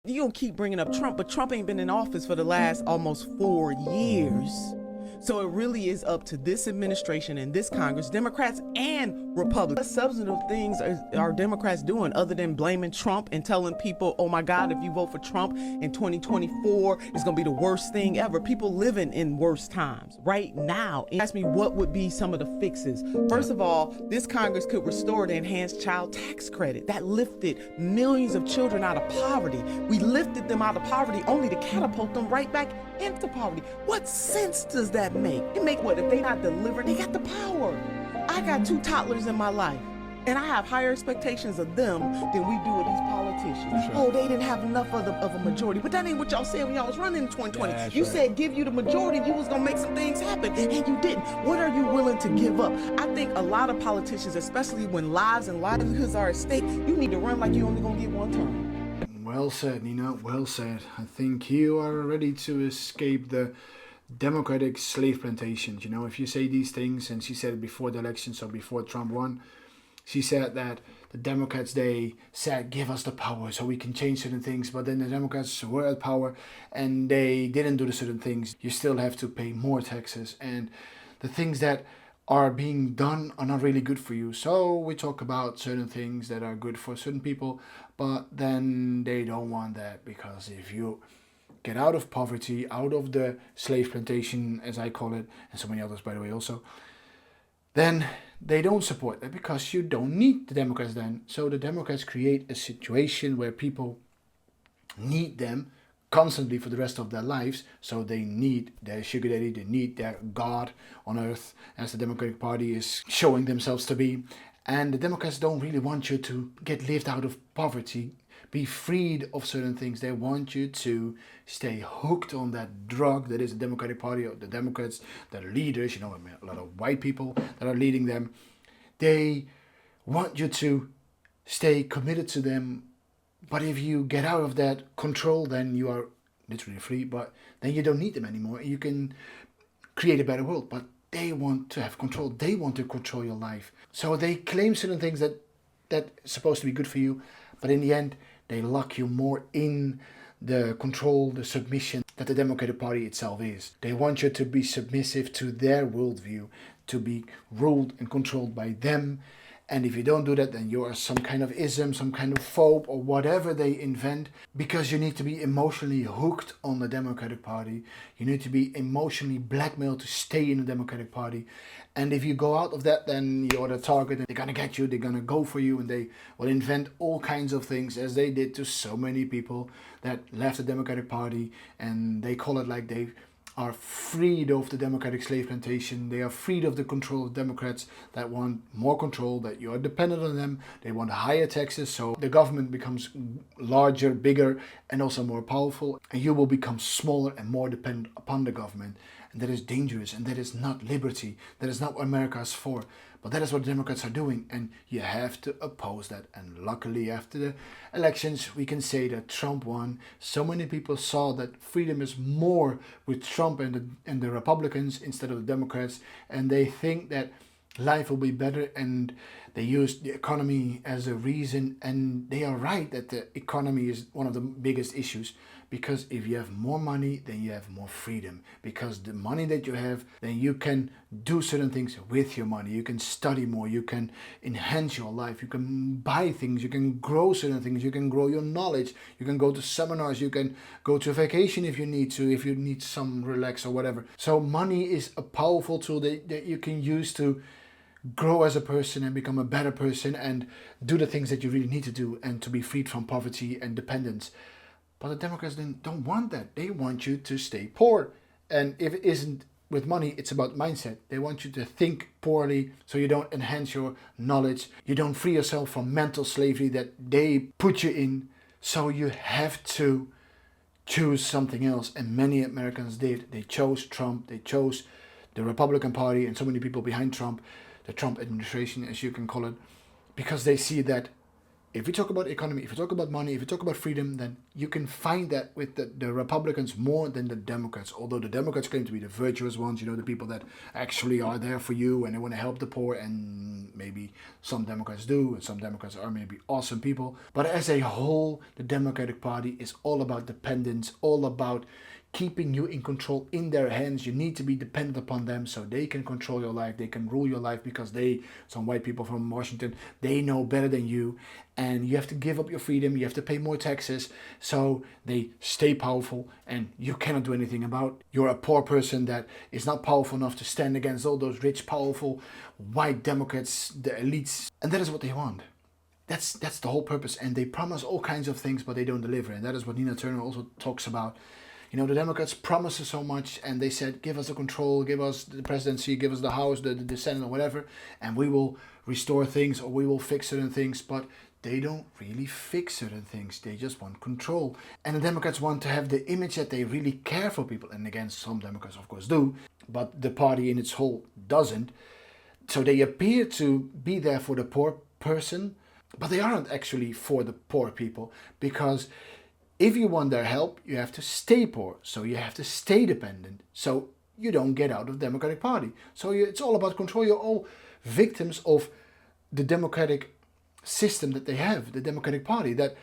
You gonna keep bringing up Trump, but Trump ain't been in office for the last almost 4 years. So it really is up to this administration and this Congress, Democrats and Republicans. What substantive things are Democrats doing other than blaming Trump and telling people, oh my God, if you vote for Trump in 2024, it's going to be the worst thing ever. People living in worse times right now. And ask me what would be some of the fixes. First of all, this Congress could restore the enhanced child tax credit. That lifted millions of children out of poverty. We lifted them out of poverty only to catapult them right back into poverty. What sense does that make? It make what? If they not delivered, they got the power. I got 2 toddlers in my life, and I have higher expectations of them than we do of these politicians. Right. Oh, they didn't have enough of a majority. But that ain't what y'all said when y'all was running in 2020. Yeah, you said give you the majority, you was gonna make some things happen, and you didn't. What are you willing to give up? I think a lot of politicians, especially when lives and livelihoods are at stake, you need to run like you only gonna get one term. Well said, Nina, well said. I think you are ready to escape the democratic slave plantations. You know, if you say these things, and she said it before the election, so before Trump won, she said that the Democrats, they said, give us the power so we can change certain things. But then the Democrats were at power and they didn't do the certain things. You still have to pay more taxes. And the things that are being done are not really good for you. So we talk about certain things that are good for certain people, but then they don't want that, because if you get out of poverty, out of the slave plantation, as I call it, and so many others, by the way, also, then they don't support that, because you don't need the Democrats then. So the Democrats create a situation where people need them constantly for the rest of their lives. So they need their sugar daddy, they need their God on earth, as the Democratic Party is showing themselves to be. And the Democrats don't really want you to get lived out of poverty, be freed of certain things. They want you to stay hooked on that drug that is the Democratic Party, or the Democrats, the leaders, you know, a lot of white people that are leading them. They want you to stay committed to them. But if you get out of that control, then you are literally free, but then you don't need them anymore. You can create a better world, but they want to have control. They want to control your life. So they claim certain things that's supposed to be good for you, but in the end, they lock you more in the control, the submission that the Democratic Party itself is. They want you to be submissive to their worldview, to be ruled and controlled by them. And if you don't do that, then you are some kind of ism, some kind of phobe, or whatever they invent, because you need to be emotionally hooked on the Democratic Party. You need to be emotionally blackmailed to stay in the Democratic Party. And if you go out of that, then you're the target, and they're going to get you, they're going to go for you, and they will invent all kinds of things, as they did to so many people that left the Democratic Party, and they call it like they are freed of the Democratic slave plantation. They are freed of the control of Democrats that want more control, that you are dependent on them. They want higher taxes, so the government becomes larger, bigger, and also more powerful, and you will become smaller and more dependent upon the government. And that is dangerous, and that is not liberty. That is not what America is for. But that is what the Democrats are doing, and you have to oppose that. And luckily, after the elections, we can say that Trump won. So many people saw that freedom is more with Trump and the Republicans instead of the Democrats, and they think that life will be better, and they use the economy as a reason, and they are right that the economy is one of the biggest issues, because if you have more money, then you have more freedom, because the money that you have, then you can do certain things with your money. You can study more, you can enhance your life, you can buy things, you can grow certain things, you can grow your knowledge, you can go to seminars, you can go to a vacation if you need some relax or whatever. So money is a powerful tool that you can use to grow as a person and become a better person and do the things that you really need to do, and to be freed from poverty and dependence. But the Democrats don't want that. They want you to stay poor. And if it isn't with money, it's about mindset. They want you to think poorly, so you don't enhance your knowledge. You don't free yourself from mental slavery that they put you in. So you have to choose something else. And many Americans did. They chose Trump. They chose the Republican Party, and so many people behind Trump, the Trump administration, as you can call it, because they see that If you talk about economy, if you talk about money, if you talk about freedom, then you can find that with the Republicans more than the Democrats. Although the Democrats claim to be the virtuous ones, the people that actually are there for you and they want to help the poor, and maybe some Democrats do, and some Democrats are maybe awesome people. But as a whole, the Democratic Party is all about dependence, all about keeping you in control in their hands. You need to be dependent upon them so they can control your life, they can rule your life, because some white people from Washington, they know better than you, and you have to give up your freedom, you have to pay more taxes, so they stay powerful and you cannot do anything about. You're a poor person that is not powerful enough to stand against all those rich, powerful white Democrats, the elites, and that is what they want. That's the whole purpose, and they promise all kinds of things, but they don't deliver, and that is what Nina Turner also talks about. The Democrats promised so much, and they said, give us the control, give us the presidency, give us the House, the Senate, or whatever, and we will restore things, or we will fix certain things, but they don't really fix certain things. They just want control. And the Democrats want to have the image that they really care for people, and again, some Democrats, of course, do, but the party in its whole doesn't. So they appear to be there for the poor person, but they aren't actually for the poor people, because if you want their help, you have to stay poor. So you have to stay dependent. So you don't get out of the Democratic Party. So it's all about control. You're all victims of the democratic system that they have, the Democratic Party that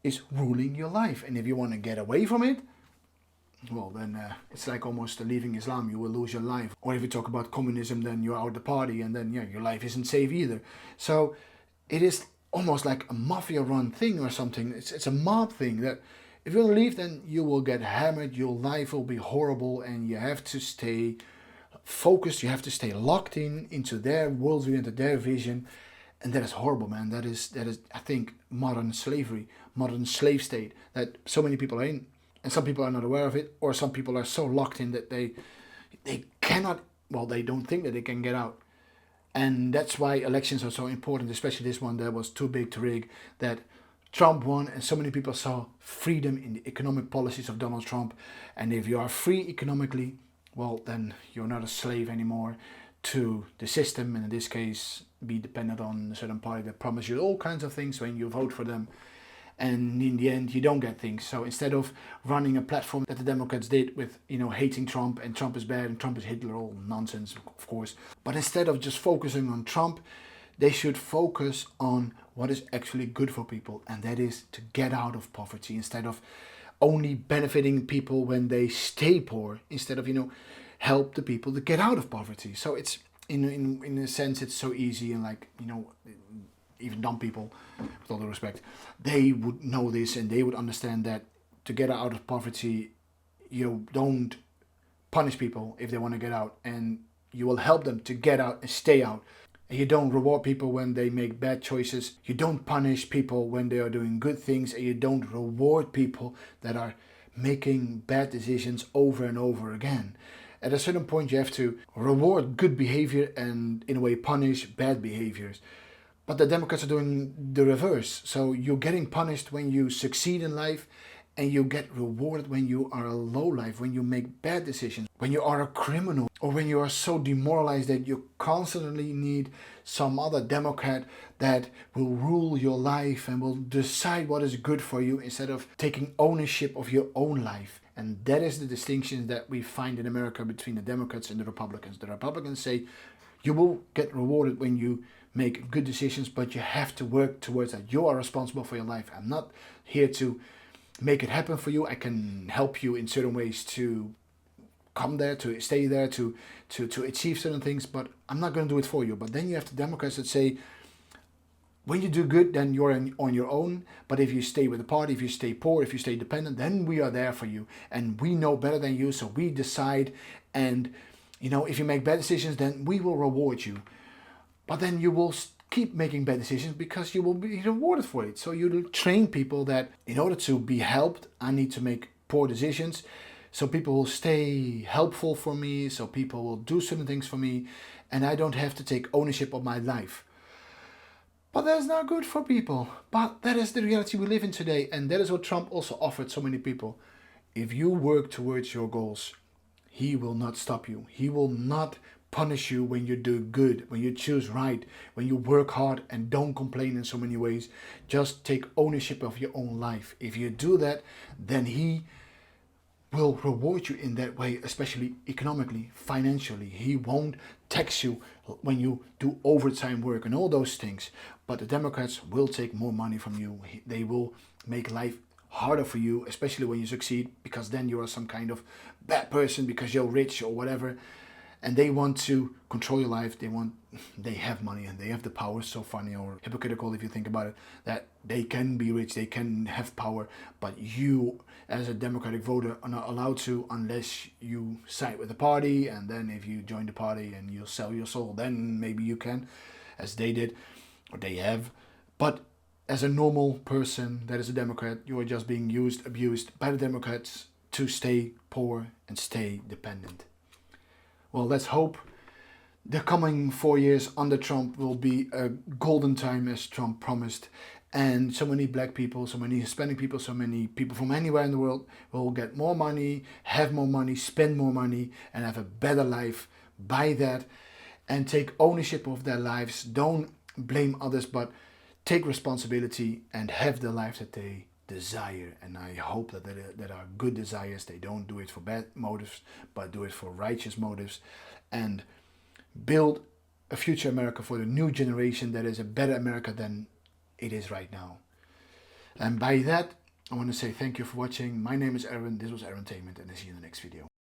is ruling your life. And if you want to get away from it, well, then it's like almost leaving Islam. You will lose your life. Or if you talk about communism, then you're out of the party, and then your life isn't safe either. So it is almost like a mafia-run thing or something. It's a mob thing that if you want to leave, then you will get hammered, your life will be horrible, and you have to stay focused, you have to stay locked into their worldview, into their vision, and that is horrible, man. That is, I think, modern slavery, modern slave state that so many people are in, and some people are not aware of it, or some people are so locked in that they cannot, well, they don't think that they can get out. And that's why elections are so important, especially this one that was too big to rig, that Trump won, and so many people saw freedom in the economic policies of Donald Trump. And if you are free economically, well, then you're not a slave anymore to the system, and in this case, be dependent on a certain party that promise you all kinds of things when you vote for them. And in the end, you don't get things. So instead of running a platform that the Democrats did with, hating Trump, and Trump is bad, and Trump is Hitler, all nonsense, of course. But instead of just focusing on Trump, they should focus on what is actually good for people, and that is to get out of poverty, instead of only benefiting people when they stay poor, instead of, help the people to get out of poverty. So it's, in a sense, it's so easy, and like, even dumb people, with all due respect, they would know this, and they would understand that to get out of poverty, you don't punish people if they want to get out, and you will help them to get out and stay out. And you don't reward people when they make bad choices. You don't punish people when they are doing good things, and you don't reward people that are making bad decisions over and over again. At a certain point, you have to reward good behavior and, in a way, punish bad behaviors. But the Democrats are doing the reverse. So you're getting punished when you succeed in life, and you get rewarded when you are a lowlife, when you make bad decisions, when you are a criminal, or when you are so demoralized that you constantly need some other Democrat that will rule your life and will decide what is good for you, instead of taking ownership of your own life. And that is the distinction that we find in America between the Democrats and the Republicans. The Republicans say you will get rewarded when you make good decisions, but you have to work towards that. You are responsible for your life. I'm not here to make it happen for you. I can help you in certain ways to come there, to stay there, to achieve certain things, but I'm not going to do it for you. But then you have the Democrats that say, when you do good, then you're on your own. But if you stay with the party, if you stay poor, if you stay dependent, then we are there for you. And we know better than you, so we decide. And, if you make bad decisions, then we will reward you. But then you will keep making bad decisions because you will be rewarded for it. So you train people that in order to be helped, I need to make poor decisions. So people will stay helpful for me. So people will do certain things for me. And I don't have to take ownership of my life. But that's not good for people. But that is the reality we live in today. And that is what Trump also offered so many people. If you work towards your goals, he will not stop you. He will not punish you when you do good, when you choose right, when you work hard and don't complain in so many ways. Just take ownership of your own life. If you do that, then he will reward you in that way, especially economically, financially. He won't tax you when you do overtime work and all those things. But the Democrats will take more money from you. They will make life harder for you, especially when you succeed, because then you are some kind of bad person because you're rich or whatever. And they want to control your life. They have money and they have the power. So funny or hypocritical if you think about it, that they can be rich, they can have power, but you as a Democratic voter are not allowed to unless you side with the party. And then if you join the party and you sell your soul, then maybe you can, as they did, or they have. But as a normal person that is a Democrat, you are just being used, abused by the Democrats to stay poor and stay dependent. Well, let's hope the coming 4 years under Trump will be a golden time as Trump promised. And so many black people, so many Hispanic people, so many people from anywhere in the world will get more money, have more money, spend more money, and have a better life by that. And take ownership of their lives. Don't blame others, but take responsibility and have the life that they desire. And I hope that are good desires. They don't do it for bad motives, but do it for righteous motives, and build a future America for the new generation that is a better America than it is right now. And by that, I want to say thank you for watching. My name is Aaron. This was Aarontainment, and I'll see you in the next video.